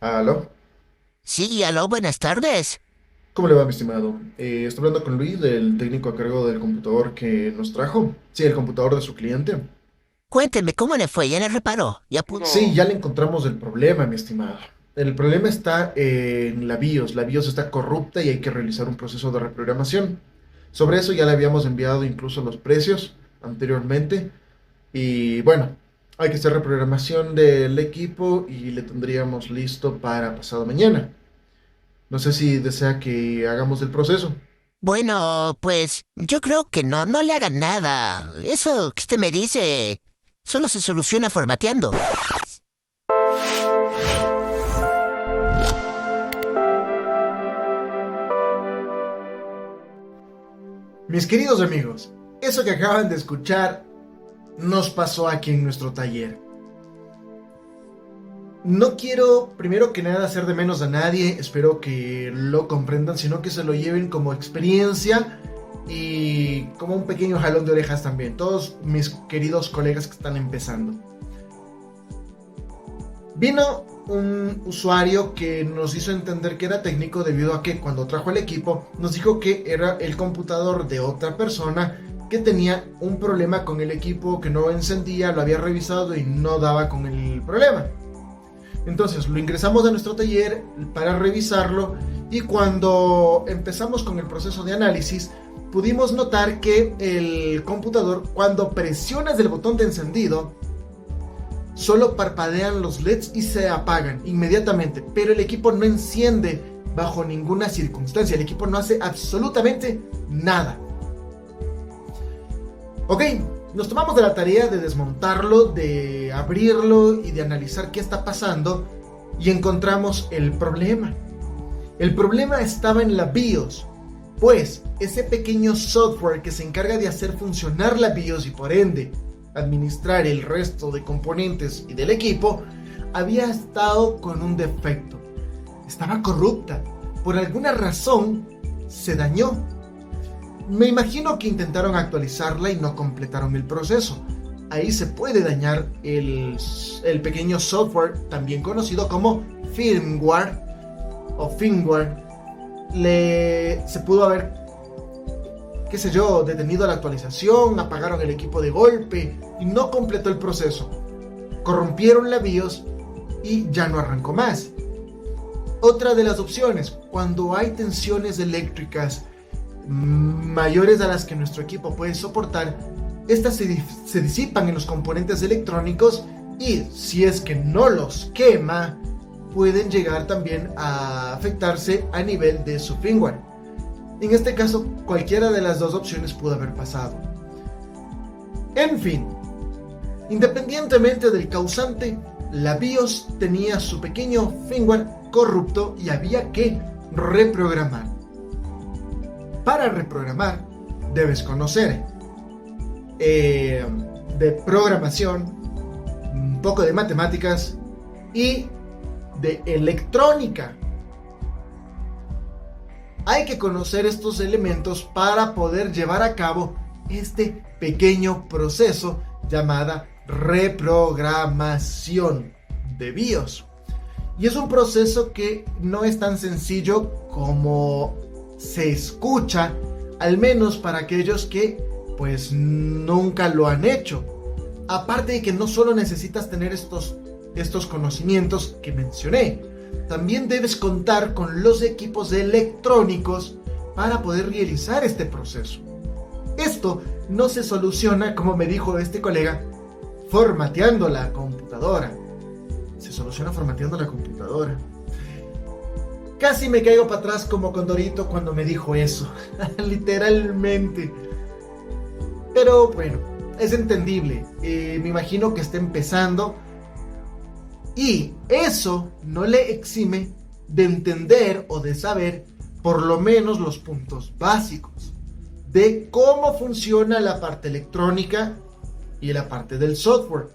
Aló, Sí, aló, buenas tardes. ¿cómo le va, mi estimado? Estoy hablando con Luis, del técnico a cargo del computador que nos trajo. Sí, el computador de su cliente. Cuénteme, ¿cómo le fue? ¿Ya le reparó? ¿Ya Sí, pudo? ya le encontramos el problema, mi estimado. El problema está en la BIOS. La BIOS está corrupta y hay que realizar un proceso de reprogramación. Sobre eso ya le habíamos enviado incluso los precios anteriormente. Y bueno, hay que hacer reprogramación del equipo y le tendríamos listo para pasado mañana. No sé si desea que hagamos el proceso. Bueno, pues yo creo que no le hagan nada. Eso que usted me dice solo se soluciona formateando. Mis queridos amigos, eso que acaban de escuchar nos pasó aquí en nuestro taller. No quiero, primero que nada, hacer de menos a nadie, espero que lo comprendan, sino que se lo lleven como experiencia y como un pequeño jalón de orejas también, todos mis queridos colegas que están empezando. Vino un usuario que nos hizo entender que era técnico debido a que cuando trajo el equipo nos dijo que era el computador de otra persona que tenía un problema con el equipo, que no encendía, lo había revisado y no daba con el problema. Entonces lo ingresamos a nuestro taller para revisarlo y cuando empezamos con el proceso de análisis pudimos notar que el computador, cuando presionas el botón de encendido, solo parpadean los LEDs y se apagan inmediatamente, pero el equipo no enciende bajo ninguna circunstancia, el equipo no hace absolutamente nada. Ok, nos tomamos de la tarea de desmontarlo, de abrirlo y de analizar qué está pasando y encontramos el problema. El problema estaba en la BIOS, pues ese pequeño software que se encarga de hacer funcionar la BIOS y por ende administrar el resto de componentes y del equipo, había estado con un defecto. Estaba corrupta. Por alguna razón se dañó. Me imagino que intentaron actualizarla y no completaron el proceso. Ahí se puede dañar el pequeño software, también conocido como firmware o firmware. Se pudo haber, qué sé yo, detenido la actualización, apagaron el equipo de golpe y no completó el proceso. Corrompieron la BIOS y ya no arrancó más. Otra de las opciones, cuando hay tensiones eléctricas mayores a las que nuestro equipo puede soportar, estas se disipan en los componentes electrónicos y si es que no los quema, pueden llegar también a afectarse a nivel de su firmware. En este caso, cualquiera de las dos opciones pudo haber pasado. En fin, independientemente del causante, la BIOS tenía su pequeño firmware corrupto y había que reprogramar. Para reprogramar, debes conocer de programación, un poco de matemáticas y de electrónica. Hay que conocer estos elementos para poder llevar a cabo este pequeño proceso llamada reprogramación de BIOS. Y es un proceso que no es tan sencillo como se escucha, al menos para aquellos que pues nunca lo han hecho. Aparte de que no solo necesitas tener estos conocimientos que mencioné, también debes contar con los equipos electrónicos para poder realizar este proceso. Esto no se soluciona, como me dijo este colega, formateando la computadora. Se soluciona formateando la computadora. Casi me caigo para atrás como Condorito cuando me dijo eso. Literalmente. Pero bueno, es entendible. Me imagino que está empezando. Y eso no le exime de entender o de saber por lo menos los puntos básicos de cómo funciona la parte electrónica y la parte del software.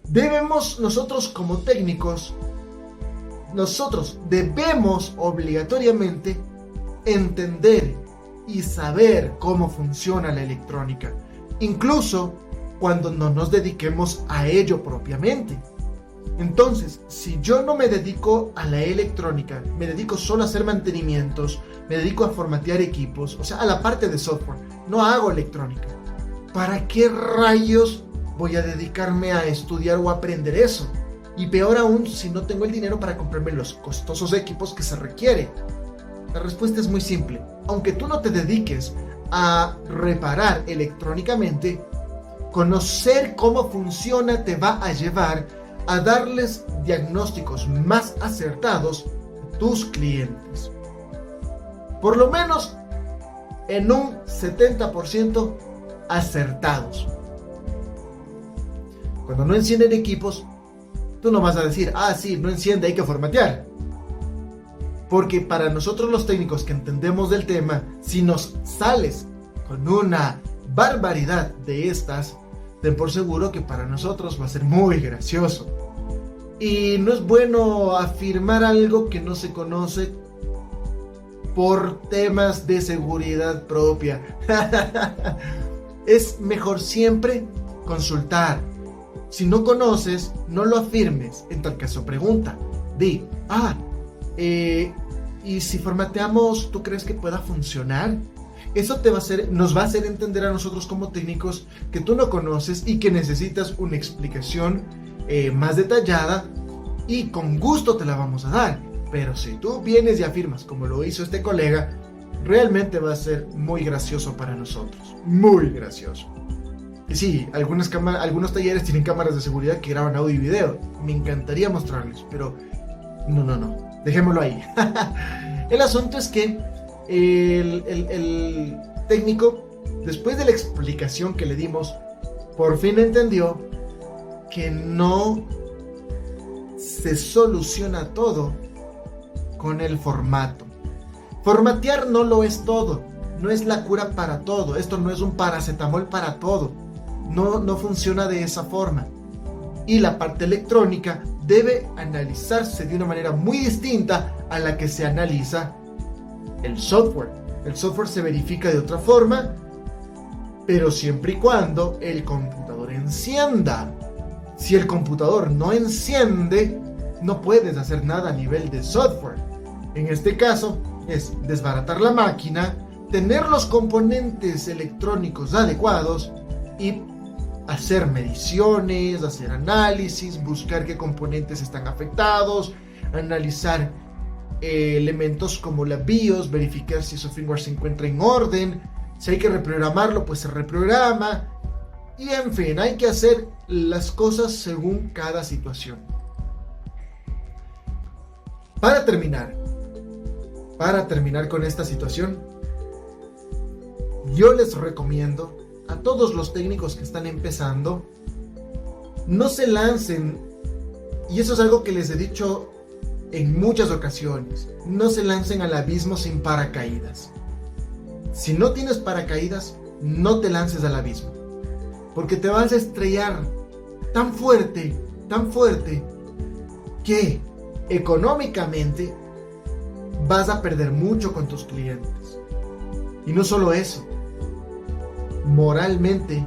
Debemos nosotros como técnicos, nosotros debemos obligatoriamente entender y saber cómo funciona la electrónica, incluso cuando no nos dediquemos a ello propiamente. Entonces, si yo no me dedico a la electrónica, me dedico solo a hacer mantenimientos, me dedico a formatear equipos, o sea, a la parte de software, no hago electrónica, ¿para qué rayos voy a dedicarme a estudiar o aprender eso? Y peor aún, si no tengo el dinero para comprarme los costosos equipos que se requiere. La respuesta es muy simple. Aunque tú no te dediques a reparar electrónicamente, conocer cómo funciona te va a llevar a darles diagnósticos más acertados a tus clientes. Por lo menos en un 70% acertados. Cuando no encienden equipos, tú no vas a decir, sí, no enciende, hay que formatear. Porque para nosotros los técnicos que entendemos del tema, si nos sales con una barbaridad de estas, ten por seguro que para nosotros va a ser muy gracioso. Y no es bueno afirmar algo que no se conoce por temas de seguridad propia. Es mejor siempre consultar. Si no conoces, no lo afirmes. En tal caso, pregunta. Di, ¿y si formateamos, tú crees que pueda funcionar? Eso nos va a hacer entender a nosotros como técnicos que tú no conoces y que necesitas una explicación más detallada, y con gusto te la vamos a dar. Pero si tú vienes y afirmas, como lo hizo este colega, realmente va a ser muy gracioso para nosotros. Muy gracioso. Y sí, algunos talleres tienen cámaras de seguridad que graban audio y video. Me encantaría mostrarles, pero no. Dejémoslo ahí. El asunto es que el técnico, después de la explicación que le dimos, por fin entendió que no se soluciona todo con el formato. Formatear no lo es todo, no es la cura para todo. Esto no es un paracetamol para todo. No funciona de esa forma. Y la parte electrónica debe analizarse de una manera muy distinta a la que se analiza el software. El software se verifica de otra forma, pero siempre y cuando el computador encienda. Si el computador no enciende, no puedes hacer nada a nivel de software. En este caso, es desbaratar la máquina, tener los componentes electrónicos adecuados y hacer mediciones, hacer análisis, buscar qué componentes están afectados, analizar elementos como la BIOS, verificar si su firmware se encuentra en orden. Si hay que reprogramarlo, pues se reprograma. Y en fin, hay que hacer las cosas según cada situación. Para terminar con esta situación, yo les recomiendo a todos los técnicos que están empezando, no se lancen, y eso es algo que les he dicho en muchas ocasiones, no se lancen al abismo sin paracaídas. Si no tienes paracaídas, no te lances al abismo, porque te vas a estrellar tan fuerte, que económicamente vas a perder mucho con tus clientes. Y no solo eso, moralmente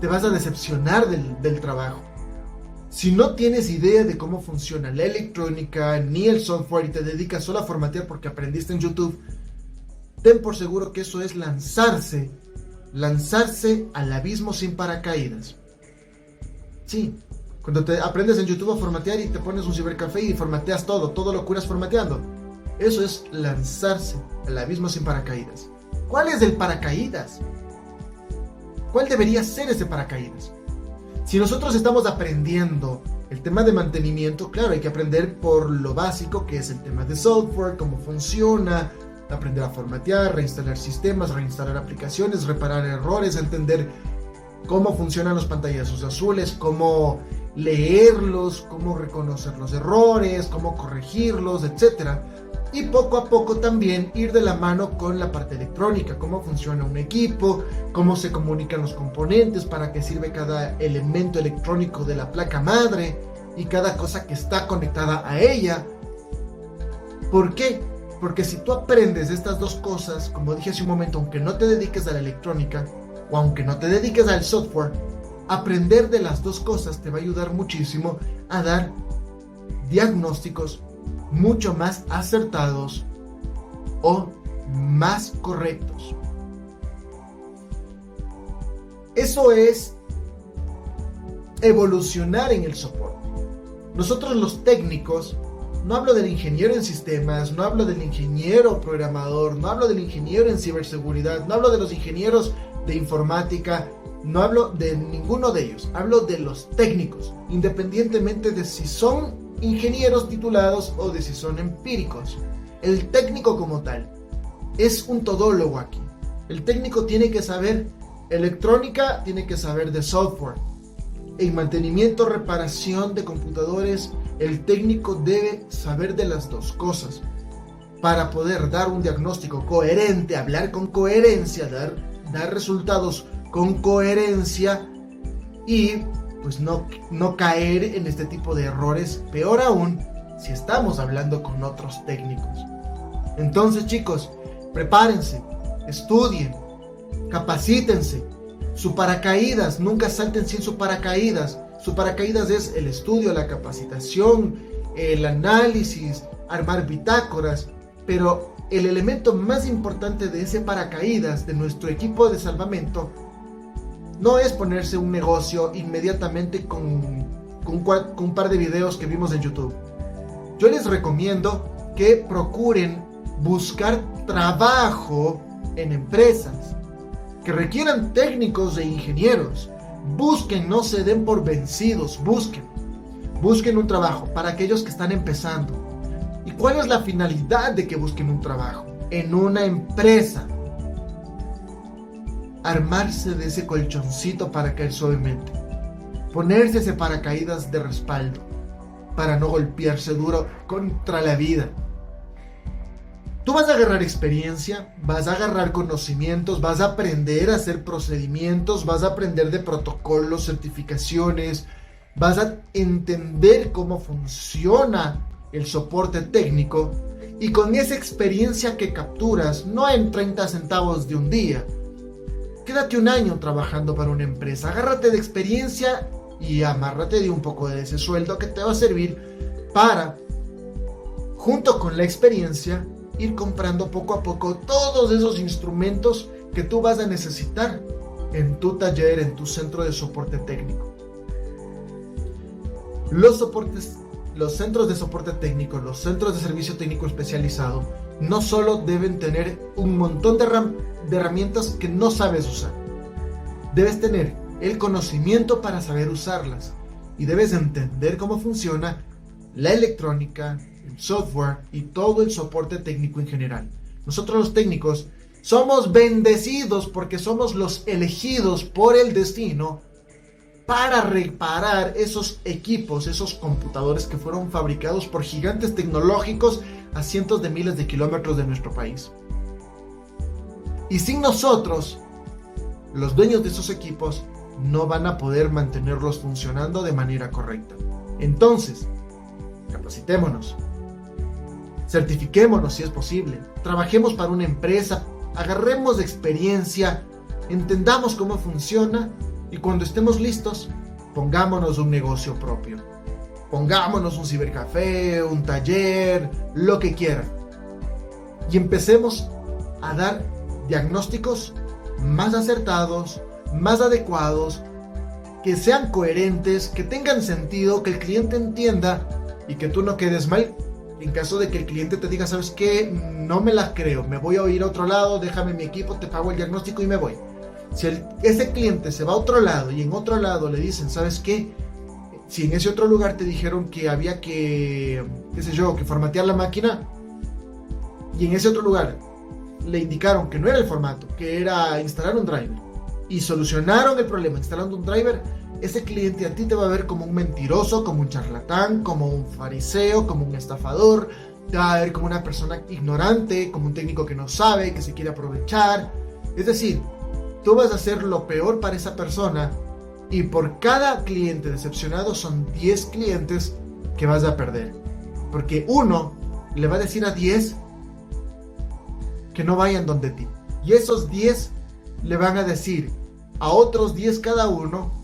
te vas a decepcionar del trabajo. Si no tienes idea de cómo funciona la electrónica ni el software y te dedicas solo a formatear porque aprendiste en YouTube, ten por seguro que eso es lanzarse al abismo sin paracaídas. Sí, cuando te aprendes en YouTube a formatear y te pones un cibercafé y formateas todo lo curas formateando, eso es lanzarse al abismo sin paracaídas. ¿Cuál es el paracaídas? ¿Cuál debería ser ese paracaídas? Si nosotros estamos aprendiendo el tema de mantenimiento, claro, hay que aprender por lo básico, que es el tema de software, cómo funciona, aprender a formatear, reinstalar sistemas, reinstalar aplicaciones, reparar errores, entender cómo funcionan los pantallazos azules, cómo leerlos, cómo reconocer los errores, cómo corregirlos, etc. Y poco a poco también ir de la mano con la parte electrónica, cómo funciona un equipo, cómo se comunican los componentes, para qué sirve cada elemento electrónico de la placa madre y cada cosa que está conectada a ella. ¿Por qué? Porque si tú aprendes estas dos cosas, como dije hace un momento, aunque no te dediques a la electrónica o aunque no te dediques al software, aprender de las dos cosas te va a ayudar muchísimo a dar diagnósticos mucho más acertados o más correctos. Eso es evolucionar en el soporte. Nosotros los técnicos, no hablo del ingeniero en sistemas, no hablo del ingeniero programador, no hablo del ingeniero en ciberseguridad, no hablo de los ingenieros de informática, no hablo de ninguno de ellos, hablo de los técnicos, independientemente de si son ingenieros titulados o de si son empíricos. El técnico como tal es un todólogo aquí. El técnico tiene que saber electrónica, tiene que saber de software. En mantenimiento, reparación de computadores, el técnico debe saber de las dos cosas para poder dar un diagnóstico coherente, hablar con coherencia, dar resultados con coherencia y pues no caer en este tipo de errores, peor aún si estamos hablando con otros técnicos. Entonces, chicos, prepárense, estudien, capacítense. Su paracaídas, nunca salten sin su paracaídas. Su paracaídas es el estudio, la capacitación, el análisis, armar bitácoras, pero el elemento más importante de ese paracaídas, de nuestro equipo de salvamento, no es ponerse un negocio inmediatamente con un par de videos que vimos en YouTube. Yo les recomiendo que procuren buscar trabajo en empresas que requieran técnicos e ingenieros. Busquen, no se den por vencidos, busquen un trabajo para aquellos que están empezando. ¿Y cuál es la finalidad de que busquen un trabajo? En una empresa. Armarse de ese colchoncito para caer suavemente. Ponerse ese paracaídas de respaldo para no golpearse duro contra la vida. Tú vas a agarrar experiencia, vas a agarrar conocimientos, vas a aprender a hacer procedimientos, vas a aprender de protocolos, certificaciones, vas a entender cómo funciona el soporte técnico y con esa experiencia que capturas, no en 30 centavos de un día, quédate un año trabajando para una empresa, agárrate de experiencia y amárrate de un poco de ese sueldo que te va a servir para, junto con la experiencia, ir comprando poco a poco todos esos instrumentos que tú vas a necesitar en tu taller, en tu centro de soporte técnico. Los centros de soporte técnico, los centros de servicio técnico especializado, no solo deben tener un montón de herramientas que no sabes usar. Debes tener el conocimiento para saber usarlas y debes entender cómo funciona la electrónica, el software y todo el soporte técnico en general. Nosotros los técnicos somos bendecidos porque somos los elegidos por el destino para reparar esos equipos, esos computadores que fueron fabricados por gigantes tecnológicos a cientos de miles de kilómetros de nuestro país. Y sin nosotros, los dueños de esos equipos no van a poder mantenerlos funcionando de manera correcta. Entonces, capacitémonos, certifiquémonos si es posible, trabajemos para una empresa, agarremos experiencia, entendamos cómo funciona y cuando estemos listos, pongámonos un negocio propio. Pongámonos un cibercafé, un taller, lo que quieran. Y empecemos a dar diagnósticos más acertados, más adecuados, que sean coherentes, que tengan sentido, que el cliente entienda y que tú no quedes mal en caso de que el cliente te diga, ¿sabes qué? No me la creo, me voy a ir a otro lado, déjame mi equipo, te pago el diagnóstico y me voy. Si ese cliente se va a otro lado y en otro lado le dicen, ¿sabes qué? Si en ese otro lugar te dijeron que había que formatear la máquina y en ese otro lugar le indicaron que no era el formato, que era instalar un driver y solucionaron el problema instalando un driver, ese cliente a ti te va a ver como un mentiroso, como un charlatán, como un fariseo, como un estafador, te va a ver como una persona ignorante, como un técnico que no sabe, que se quiere aprovechar. Es decir, tú vas a hacer lo peor para esa persona y por cada cliente decepcionado son 10 clientes que vas a perder. Porque uno le va a decir a 10 que no vayan donde ti. Y esos 10 le van a decir a otros 10 cada uno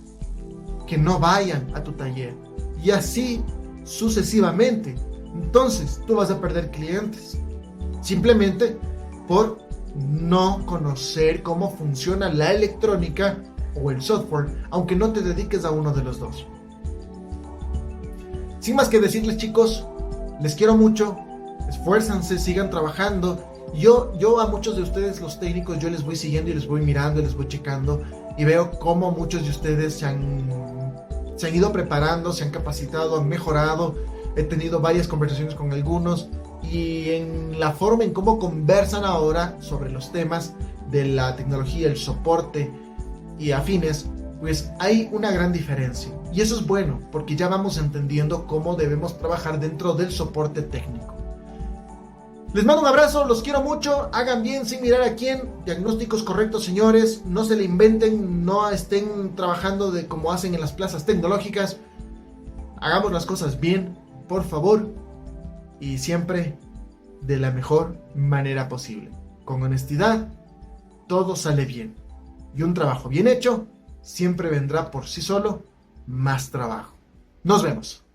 que no vayan a tu taller. Y así sucesivamente. Entonces tú vas a perder clientes simplemente por no conocer cómo funciona la electrónica o el software, aunque no te dediques a uno de los dos. Sin más que decirles, chicos, les quiero mucho, esfuérzanse, sigan trabajando. Yo a muchos de ustedes, los técnicos, yo les voy siguiendo y les voy mirando y les voy checando y veo cómo muchos de ustedes se han ido preparando, se han capacitado, han mejorado. He tenido varias conversaciones con algunos y en la forma en cómo conversan ahora sobre los temas de la tecnología, el soporte y afines, pues hay una gran diferencia. Y eso es bueno, porque ya vamos entendiendo cómo debemos trabajar dentro del soporte técnico. Les mando un abrazo, los quiero mucho, hagan bien sin mirar a quién, diagnósticos correctos, señores, no se le inventen, no estén trabajando de como hacen en las plazas tecnológicas, hagamos las cosas bien, por favor, y siempre de la mejor manera posible. Con honestidad, todo sale bien, y un trabajo bien hecho siempre vendrá por sí solo más trabajo. Nos vemos.